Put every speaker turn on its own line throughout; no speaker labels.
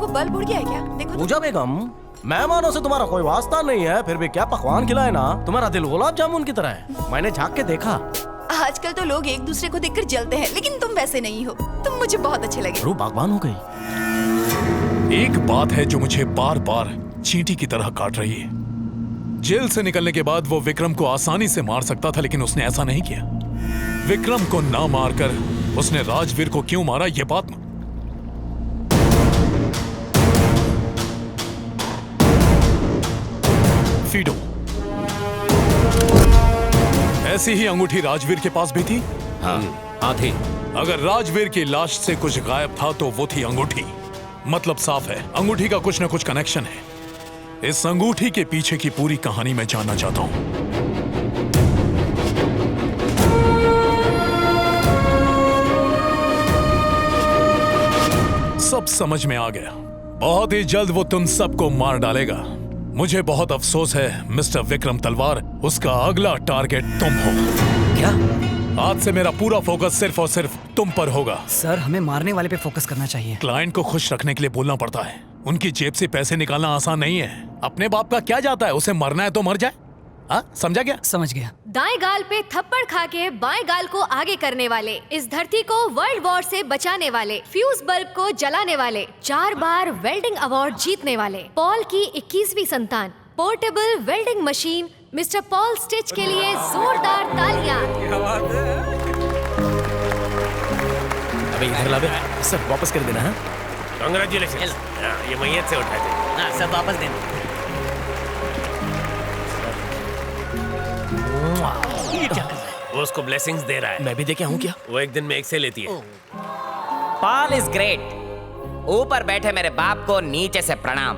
को बल्ब उड़ गया है क्या? देखो तो।
पूजा बेगम, मेहमानों से तुम्हारा कोई वास्ता नहीं है, फिर भी क्या पकवान खिलाए ना, तुम्हारा दिल गुलाब जामुन की तरह है। मैंने झांक के देखा।
आजकल तो लोग एक दूसरे को देखकर जलते हैं, लेकिन तुम वैसे नहीं हो। तुम मुझे बहुत अच्छे लगे।
रूह बागबान हो गई।
एक बात है जो मुझे बार बार चींटी की तरह काट रही है। जेल से निकलने के बाद वो विक्रम को आसानी से मार सकता था, लेकिन उसने ऐसा नहीं किया। विक्रम को ना मारकर उसने राजवीर को क्यों मारा, ये बात फीडो। ऐसी ही अंगूठी राजवीर के पास भी थी।
हाँ थी।
अगर राजवीर की लाश से कुछ गायब था तो वो थी अंगूठी। मतलब साफ है, अंगूठी का कुछ ना कुछ कनेक्शन है। इस अंगूठी के पीछे की पूरी कहानी मैं जानना चाहता हूं। सब समझ में आ गया। बहुत ही जल्द वो तुम सबको मार डालेगा। मुझे बहुत अफसोस है मिस्टर विक्रम तलवार, उसका अगला टारगेट तुम हो।
क्या?
आज से मेरा पूरा फोकस सिर्फ और सिर्फ तुम पर होगा।
सर, हमें मारने वाले पे फोकस करना चाहिए।
क्लाइंट को खुश रखने के लिए बोलना पड़ता है। उनकी जेब से पैसे निकालना आसान नहीं है। अपने बाप का क्या जाता है, उसे मरना है तो मर जाए। हाँ, समझा क्या?
समझ गया।
दाएं गाल पे थप्पड़ खा के बाएं गाल को आगे करने वाले, इस धरती को वर्ल्ड वॉर से बचाने वाले, फ्यूज बल्ब को जलाने वाले, 4 बार वेल्डिंग अवार्ड जीतने वाले, पॉल की 21वीं संतान, portable welding machine mister Paul stitch के लिए जोरदार तालियां।
अबे इधर ला बे, सब वापस कर देना।
कांग्रेचुलेशन। ये मैयत से उठाए थे।
हाँ, सब वापस देना।
वो उसको ब्लेसिंग्स दे रहा है।
मैं भी देखे हूँ क्या?
वो एक दिन में 1 से लेती है।
Paul is great. ऊपर बैठे मेरे बाप को नीचे से प्रणाम।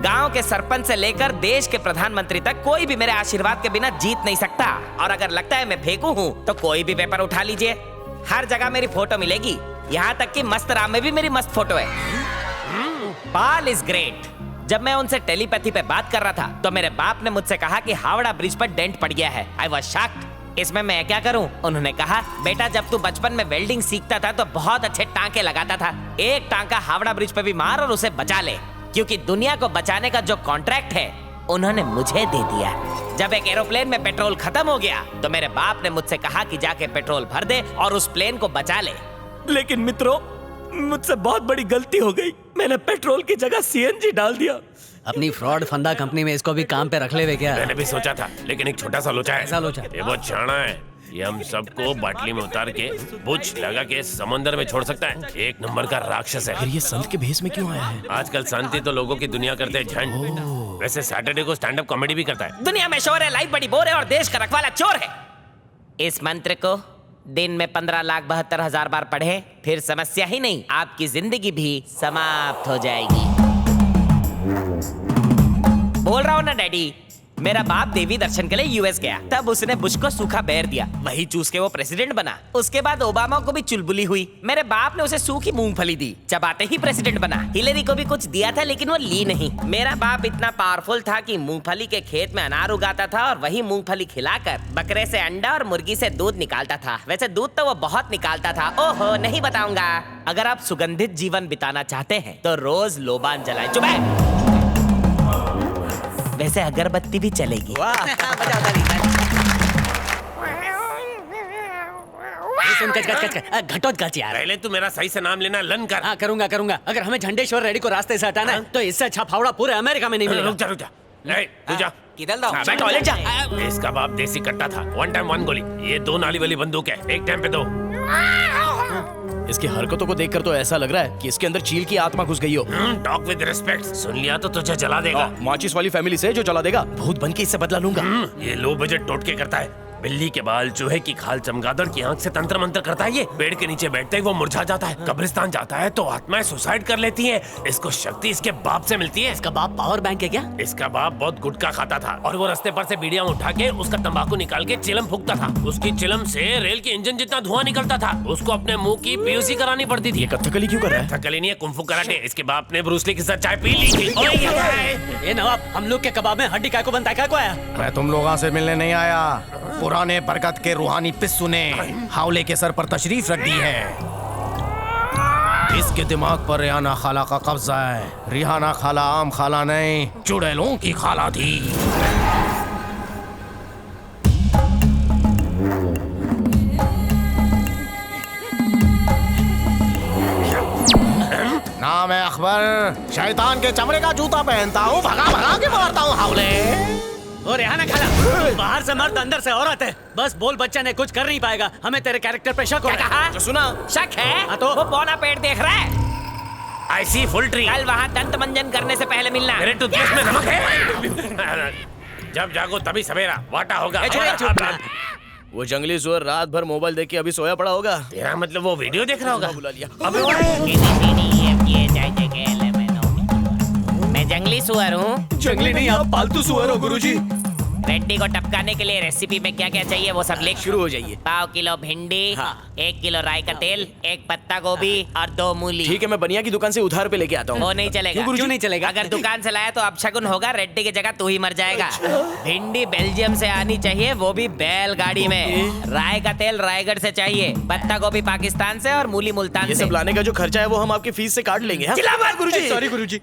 गांव के सरपंच से लेकर देश के प्रधानमंत्री तक कोई भी मेरे आशीर्वाद के बिना जीत नहीं सकता। और अगर लगता है मैं फेंकू हूँ तो कोई भी पेपर उठा लीजिए, हर जगह मेरी फोटो मिलेगी। यहाँ तक कि मस्त राम में भी मेरी मस्त फोटो है। Paul is great. जब मैं उनसे टेलीपैथी पे बात कर रहा था तो मेरे बाप ने मुझसे कहा कि हावड़ा ब्रिज पर डेंट पड़ गया है। I was shocked. इसमें मैं क्या करूं? उन्होंने कहा, बेटा जब तू बचपन में वेल्डिंग सीखता था तो बहुत अच्छे टांके लगाता था। एक टांका हावड़ा ब्रिज पे भी मार और उसे बचा ले, क्योंकि दुनिया को बचाने का जो कॉन्ट्रैक्ट है उन्होंने मुझे दे दिया। जब एक एरोप्लेन में पेट्रोल खत्म हो गया तो मेरे बाप ने मुझसे कहा कि जाके पेट्रोल भर दे और उस प्लेन को बचा ले।
लेकिन मित्रों, मुझसे बहुत बड़ी गलती हो गई। मैंने पेट्रोल की जगह सीएनजी डाल दिया।
अपनी फ्रॉड फंदा कंपनी में इसको भी काम पे रख ले वे क्या?
मैंने भी सोचा था, लेकिन एक छोटा सा लोचा है।
ऐसा लोचा?
ये बहुत शाना है। ये हम सबको बाटली में उतार के बुझ लगा के समंदर में छोड़ सकता है। एक नंबर का राक्षस है।
फिर ये संत के भेष में क्यों आया है?
आजकल शांति तो लोगों की दुनिया करते हैं झंड। वैसे सैटरडे को स्टैंड अप कॉमेडी भी करता है।
दुनिया में शोर है, लाइफ बड़ी बोर है और देश का रखवाला चोर है। इस मंत्र को दिन में 15,72,000 बार पढ़े, फिर समस्या ही नहीं, आपकी जिंदगी भी समाप्त हो जाएगी। बोल रहा हूँ ना डैडी, मेरा बाप देवी दर्शन के लिए यूएस गया, तब उसने बुश को सूखा बेर दिया, वही चूस के वो प्रेसिडेंट बना। उसके बाद ओबामा को भी चुलबुली हुई, मेरे बाप ने उसे सूखी मूंगफली दी, चबाते ही प्रेसिडेंट बना। हिलेरी को भी कुछ दिया था लेकिन वो ली नहीं। मेरा बाप इतना पावरफुल था कि मूंगफली के खेत में अनार उगाता था और वही मूंगफली खिलाकर बकरे से अंडा और मुर्गी से दूध निकालता था। वैसे दूध तो वो बहुत निकालता था। ओहो, नहीं बताऊंगा। अगर आप सुगंधित जीवन बिताना चाहते हैं तो रोज लोबान जलाएं। चुप है। वैसे अगरबत्ती भी चलेगी।
सुन घटोत्कच यार।
पहले तू मेरा सही से नाम लेना लन कर।
हाँ, करूंगा करूंगा। अगर हमें झंडेश्वर रेड्डी को रास्ते से हटाना है तो इससे अच्छा फावड़ा पूरे अमेरिका में नहीं मिलेगा।
रुक जा। तू जा।
किधर जाओ?
मैं टॉयलेट जा। इसका बाप देसी कट्टा था। 1 टाइम 1 गोली। ये 2 नाली वाली बंदूक है, एक टाइम पे 2।
इसकी हरकतों को देखकर तो ऐसा लग रहा है कि इसके अंदर चील की आत्मा घुस गई हो।
Talk with respect. सुन लिया तो तुझे जला देगा।
माचिस वाली फैमिली से जो जला देगा, भूत बन के इससे बदला लूंगा।
ये लो बजट टोटके करता है। बिल्ली के बाल, चूहे की खाल, चमगादड़ की आंख से तंत्र मंत्र करता है। ये पेड़ के नीचे बैठते ही वो मुरझा जाता है। कब्रिस्तान जाता है तो आत्माएं सुसाइड कर लेती हैं। इसको शक्ति इसके बाप से मिलती है।
इसका बाप पावर बैंक है क्या?
इसका बाप बहुत गुटखा खाता था और वो रास्ते पर से बीड़ियां उठा के उसका तंबाकू निकाल के चिलम फूकता था। उसकी चिलम से रेल के इंजन जितना धुआं निकलता था। उसको अपने मुंह की पीयूसी करानी पड़ती थी।
ये कथकली क्यों कर रहा है?
कथकली नहीं है, कुंफू कराटे। इसके बाप ने ब्रूस ली के साथ चाय पी ली थी।
ये नवाब, हम लोग के कबाब में हड्डी काय को बनता है, काय को आया?
मैं तुम लोगों से मिलने नहीं आया, पुराने बरकत के रूहानी पिस्सू ने हावले के सर पर तशरीफ रख दी है। इसके दिमाग पर रिहाना खाला का कब्जा है। रिहाना खाला आम खाला नहीं, चुड़ैलों की खाला थी। नाम है अकबर, शैतान के चमड़े का जूता पहनता हूँ, भगा भगा के मारता हूँ हावले।
और रेहाना खाला, बाहर से मर्द अंदर से औरत है। बस बोल बच्चा ने कुछ कर नहीं पाएगा। हमें तेरे कैरेक्टर पे शक हो
क्या
रहा है।
कहा? सुना शक है?
हाँ तो?
वो पौना पेट देख रहा है।
आई सी फुल ट्री।
कल वहाँ दंत मंजन करने से पहले मिलना।
मेरे टूथब्रश में नमक है। जब जागो तभी सवेरा, वाटा होगा।
वो जंगली सुअर रात भर मोबाइल देख के अभी सोया पड़ा होगा।
तेरा मतलब वो वीडियो देख रहा होगा।
बुला लिया।
अबे ओए,
मैं जंगली सुअर हूँ।
जंगली नहीं, आप पालतू सुअर हो गुरुजी।
रेड्डी को टपकाने के लिए रेसिपी में क्या क्या चाहिए वो सब लिख।
शुरू हो जाइए।
पाव किलो भिंडी,
हाँ।
1 किलो राई का तेल, 1 पत्ता गोभी और 2 मूली।
ठीक है, मैं बनिया की दुकान से उधार पे लेके आता हूँ।
वो नहीं चलेगा।
क्यों नहीं चलेगा?
अगर दुकान से लाया तो अपशगुन होगा। रेड्डी की जगह तू ही मर जाएगा। भिंडी बेल्जियम से आनी चाहिए, वो भी बैलगाड़ी में। राय का तेल रायगढ़ से चाहिए, पत्ता गोभी पाकिस्तान से और मूली मुल्तान
ये
से।
सब लाने का जो खर्चा है वो हम आपकी फीस से काट लेंगे। हाँ?
गुरुजी।
सॉरी गुरुजी।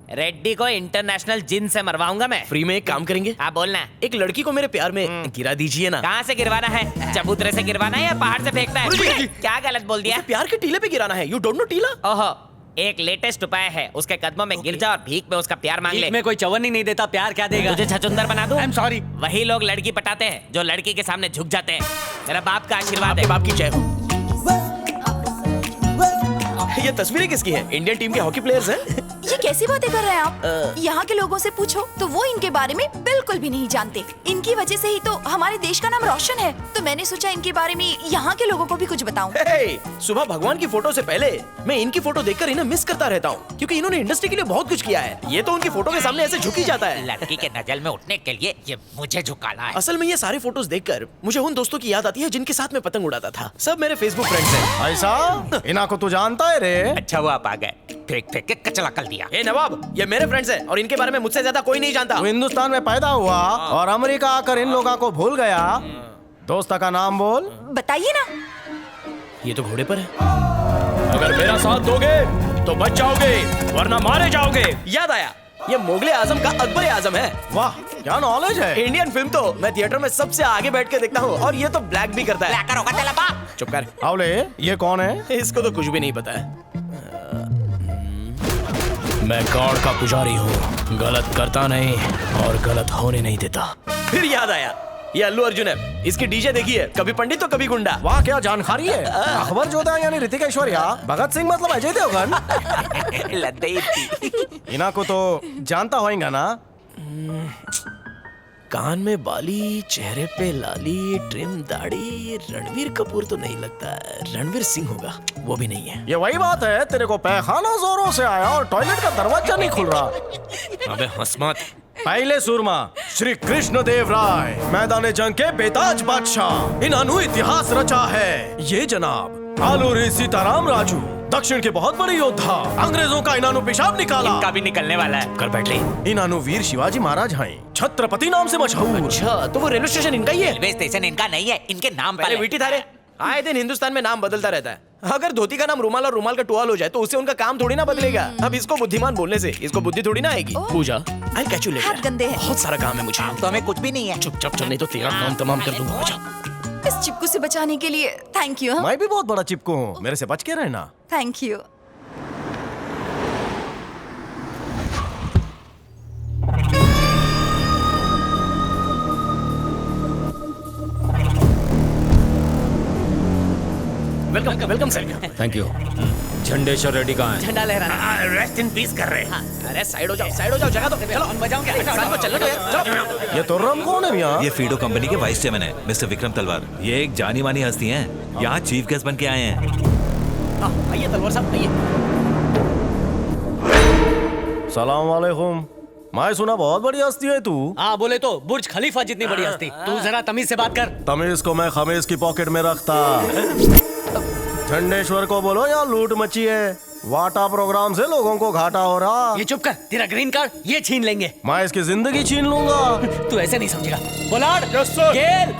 रेड्डी को इंटरनेशनल जिन से मरवाऊंगा मैं।
फ्री में एक काम करेंगे?
हाँ बोलना।
एक लड़की को मेरे प्यार में गिरा दीजिए ना।
कहाँ से गिरवाना है? चबूतरे से गिरवाना है या पहाड़ से फेंकना है?
गुरुजी।
क्या गलत बोल दिया?
उसे प्यार के टीले पे गिराना है। यू डोंट नो टीला?
ओहो, एक लेटेस्ट उपाय है। उसके कदमों में गिर जा और भीख में उसका प्यार मांग ले।
भीख में कोई चवन्नी नहीं देता, प्यार क्या देगा?
तुझे छचुंदर बना दूं?
I am sorry.
वही लोग लड़की पटाते हैं जो लड़की के सामने झुक जाते हैं। मेरा बाप का आशीर्वाद
आपके
है।
बाप की जय हो। ये तस्वीरें किसकी है? इंडियन टीम के हॉकी प्लेयर्स हैं।
ये कैसी बातें कर रहे हैं आप? यहाँ के लोगों से पूछो तो वो इनके बारे में बिल्कुल भी नहीं जानते। इनकी वजह से ही तो हमारे देश का नाम रोशन है। तो मैंने सोचा इनके बारे में यहाँ के लोगों को भी कुछ बताऊं।
हे, सुबह भगवान की फोटो से पहले मैं इनकी फोटो देखकर इन्हें मिस करता रहता हूँ, क्योंकि इन्होंने इंडस्ट्री के लिए बहुत कुछ किया है। ये तो उनकी फोटो के सामने ऐसे झुक ही जाता है।
लड़की के नजर में उठने के लिए ये मुझे झुकाना है।
असल में ये सारे फोटोज देखकर मुझे उन दोस्तों की याद आती है जिनके साथ मैं पतंग उड़ाता था। सब मेरे फेसबुक फ्रेंड्स हैं।
ऐसा इना को तू जानता है रे?
अच्छा वो आप आ गए, फेंक फेंक के कचरा कर दिया।
ए नवाब, ये मेरे फ्रेंड्स हैं और इनके बारे में मुझसे ज्यादा कोई नहीं जानता।
तू हिंदुस्तान में पैदा हुआ और अमेरिका आकर इन लोगों को भूल गया। दोस्त का नाम बोल।
बताइए ना।
ये तो घोड़े पर है। अगर मेरा साथ दोगे तो बच जाओगे, वरना मारे जाओगे। याद आया, ये मुगले आजम का अकबर आजम है।
वाह क्या नॉलेज है।
इंडियन फिल्म तो मैं थिएटर में सबसे आगे बैठ के देखता हूँ, और ये तो ब्लैक भी करता है।
ब्लैकर होगा तेरा बाप।
चुप कर।
हावले ये कौन है?
इसको तो कुछ भी नहीं पता है। मैं गॉड का पुजारी हूँ, गलत करता नहीं और गलत होने नहीं देता। फिर याद आया, ये अल्लू अर्जुन है। इसकी डीजे देखिए, कभी पंडित तो कभी गुंडा।
वाह क्या जानकारी है। अकबर जोधा यानी ऋतिक ऐश्वर्या, भगत सिंह मतलब अजय देवगन। इना को तो जानता होएगा ना।
कान में बाली, चेहरे पे लाली, ट्रिम दाढ़ी। रणवीर कपूर तो नहीं लगता, रणवीर सिंह होगा, वो भी नहीं है।
ये वही बात है, तेरे को पैखाना जोरों से आया और टॉयलेट का दरवाजा नहीं खुल रहा।
अबे हंस मत।
पहले सूरमा श्री कृष्ण देव राय, मैदान जंग के बेताज बादशाह, इन्होंने इतिहास रचा है। ये जनाब आलूरी सीताराम राजू, दक्षिण के बहुत बड़े योद्धा, अंग्रेजों का इन्होंने पेशाब निकाला।
इनका भी निकलने वाला है।
कर बैठ ले।
इन्होंने वीर शिवाजी महाराज हैं, छत्रपति नाम से मशहूर।
अच्छा, तो वो रेलवे स्टेशन इनका ही है?
रेलवे स्टेशन इनका नहीं है, इनके नाम पर
पहले
है।
वीटी थारे। आए दिन हिंदुस्तान में नाम बदलता रहता है। अगर धोती का नाम रुमाल और रुमाल का टुवाल हो जाए तो उससे उनका काम थोड़ी ना बदलेगा। अब इसको बुद्धिमान बोलने से इसको बुद्धि थोड़ी ना आएगी। पूजा, I'll catch you later।
हाथ गंदे हैं।
बहुत सारा काम है मुझे।
तो हमें कुछ भी नहीं है।
चुपचाप चल, नहीं तो तेरा काम तमाम कर दूंगा। आजा।
इस चिपकू से बचाने के लिए थैंक यू।
मैं भी बहुत बड़ा चिपकू हूँ, मेरे से बच के रहना।
Thank you.
Welcome welcome sir.
Thank you. Jhandeshwar Reddy कहाँ है?
झंडा लहराना।
रेस्ट इन पीस कर रहे हैं।
अरे साइड हो जाओ, साइड हो जाओ, जगह तो चलो हम बजाओगे। साथ में चलना तो यार, चलो।
ये तुर्रम कौन है भैया?
ये फीडो कंपनी के वाइस चेयरमैन है मिस्टर विक्रम तलवार। ये एक जानी मानी हस्ती हैं, यहाँ चीफ गेस्ट बन के आए हैं।
आइए तलवार साहब, आइए।
सलाम वालेकुम। मैं सुना बहुत बड़ी हस्ती है तू।
हाँ बोले तो बुर्ज खलीफा जितनी बड़ी हस्ती। तू जरा तमीज से बात कर।
तमीज को मैं खमीज की पॉकेट में रखता। झंडेश्वर को बोलो यहाँ लूट मची है। वाटा प्रोग्राम से लोगों को घाटा हो रहा।
ये चुप कर, तेरा ग्रीन कार्ड ये छीन लेंगे।
मैं इसकी जिंदगी छीन लूंगा।
तू ऐसे नहीं समझेगा। पोलार्ड, गेल।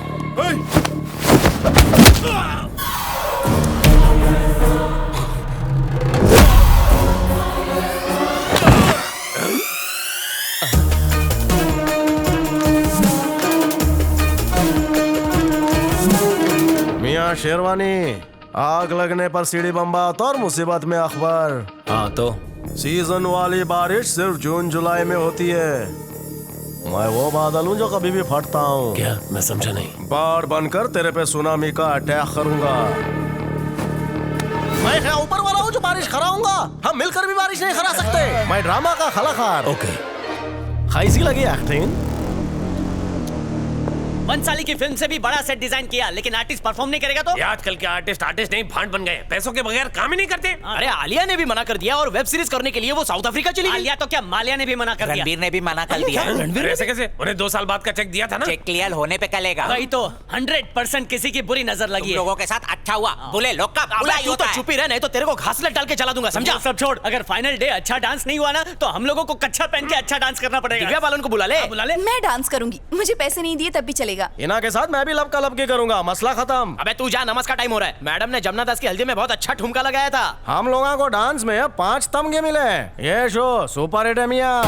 शेरवानी, आग लगने पर सीढ़ी बम्बात और मुसीबत में अखबार।
हाँ तो
सीजन वाली बारिश सिर्फ जून जुलाई में होती है। मैं वो बादल हूँ जो कभी भी फटता हूँ।
क्या? मैं समझा नहीं।
बाढ़ बनकर तेरे पे सुनामी का अटैक करूंगा। मैं क्या ऊपर वाला हूँ जो बारिश कराऊंगा? हम मिलकर भी बारिश नहीं करा सकते। मैं ड्रामा का कलाकार।
ओके।
कैसी लगी एक्टिंग?
बंसाली की फिल्म से भी बड़ा सेट डिजाइन किया, लेकिन आर्टिस्ट परफॉर्म नहीं करेगा तो?
ये आजकल के आर्टिस्ट नहीं भांड बन गए, पैसों के बगैर काम ही नहीं करते।
अरे आलिया ने भी मना कर दिया और वेब सीरीज करने के लिए वो साउथ अफ्रीका चली गई।
आलिया तो क्या, मालिया ने भी मना कर दिया।
रणबीर ने भी मना कर दिया।
अरे ऐसे कैसे? उन्हें 2 साल बाद का चेक दिया था ना।
चेक क्लियर होने पे कलेगा।
वही तो 100% किसी की बुरी नजर लगी है।
लोगों के साथ अच्छा हुआ, बुले लोग का बुरा ही
तू
होता
तो
है।
चुप ही रह, नहीं तो तेरे को घासलेट डाल के चला दूंगा, समझा?
समझा? सब छोड़, अगर फाइनल डे अच्छा डांस नहीं हुआ ना तो हम लोगों को कच्छा पहन के अच्छा डांस करना पड़ेगा।
दिव्या बालन को बुला ले।
बुला ले।
मैं डांस करूंगी, मुझे पैसे नहीं दिए तब भी चलेगा।
इना के साथ मैं भी लब का लब के करूंगा, मसला खत्म।
अबे तू जा, नमस का टाइम हो रहा है। मैडम ने जमुना दास की हल्दी में बहुत अच्छा ठुमका लगाया था।
हम लोगों को डांस में 5 तमगे मिले। ये शो सुपर हिट है मियां।